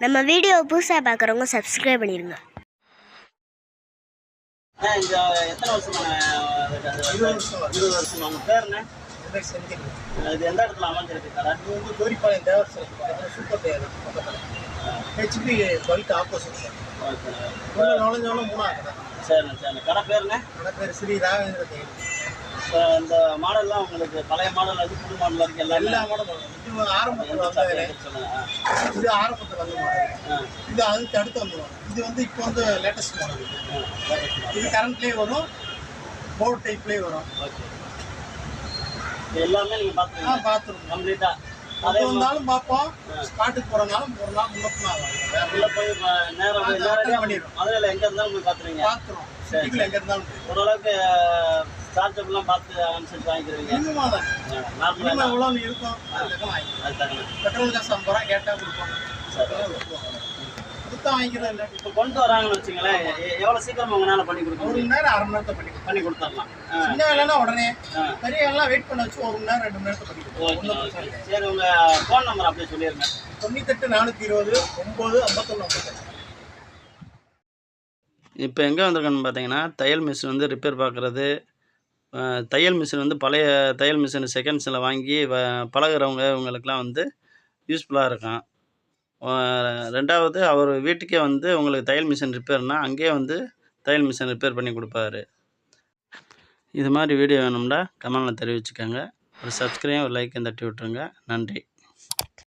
நம்ம வீடியோ புதுசாக பார்க்குறவங்க சப்ஸ்கிரைப் பண்ணிடுங்க. எத்தனை வருஷமா? 20 வருஷம். உங்கள் பேர் என்ன? இது எந்த இடத்துல அமைஞ்சிருக்கு கடை? இது வந்து கோரிப்பாளையம் தேவர் சூப்பர் தேவர் பக்கத்தில் ஹெச்பி பல்க் ஆப்போசிட். நுழைஞ்சவங்களும் 3ஆவது. சரிண்ணே. கடை பேர் என்ன? கடை பேர் ஸ்ரீ ராகவேந்திர தேவர். இப்போ இந்த மாடல்லாம் உங்களுக்கு பழைய மாடல் அது புது மாடல் வரைக்கும் எல்லா மாடலும் இது ஆரம்பத்தில் வந்தது. இது ஆரம்பத்தில் வந்த மாடல். இது அதுக்கு அடுத்து வந்த மாடல். இது வந்து இப்போ வந்து லேட்டஸ்ட் மாடல். இது கரண்ட்லேயே வரும், போர்ட் டைப்லேயே வரும். ஓகே, எல்லாமே நீங்கள் பார்த்துருக்கோம் கம்ப்ளீட்டாக. அதே வந்தாலும் பார்ப்போம், ஸ்பாட்டுக்கு போகிறனாலும் ஒரு நாள் முன்னப்பினா உள்ளே போய் நேரம் பண்ணிடுவோம். அதில் எங்கே இருந்தாலும் போய் பார்த்துருவோம். சரி, எங்கே இருந்தாலும் ஓரளவுக்கு சார்ஜப்லாம் பார்த்து அனுசரித்து வாங்கிக்கிறீங்க. நார்மலாக எவ்வளோ இருக்கும் பெட்ரோல் காசு 50 ரூபா கேட்டால் கொடுப்போம். கொடுத்தா வாங்கிக்கிறோம். இல்லை இப்போ கொண்டு வராங்கன்னு வச்சுங்களேன், எவ்வளோ சீக்கிரம் உங்களால் பண்ணி கொடுக்க? 1 மணி நேரம் 1/2 மணி நேரத்தை பண்ணி கொடுத்துடலாம். சின்ன வேலைன்னா உடனே, பெரிய வேலைலாம் வெயிட் பண்ண வச்சு 1 மணி நேரம் 2 மணி நேரத்தை பண்ணி கொடுப்போம். சரி, உங்கள் ஃபோன் நம்பர் அப்படியே சொல்லிடுங்க. 98 420 9 51 58. இப்போ எங்கே வந்திருக்கேன்னு பார்த்தீங்கன்னா, தையல் மிஷின் வந்து ரிப்பேர் பார்க்குறது. தையல் மிஷின் வந்து பழைய தையல் மிஷின் செகண்ட்ஸில் வாங்கி பழகிறவங்க இவங்களுக்கெல்லாம் வந்து யூஸ்ஃபுல்லாக இருக்கும். 2வது அவர் வீட்டுக்கே வந்து உங்களுக்கு தையல் மிஷின் ரிப்பேர்னால் அங்கேயே வந்து தையல் மிஷின் ரிப்பேர் பண்ணி கொடுப்பாரு. இது மாதிரி வீடியோ வேணும்னா கமெண்டில் தெரிவிச்சுக்கோங்க. ஒரு சப்ஸ்கிரைப், ஒரு லைக்கையும் தட்டி விட்டுருங்க. நன்றி.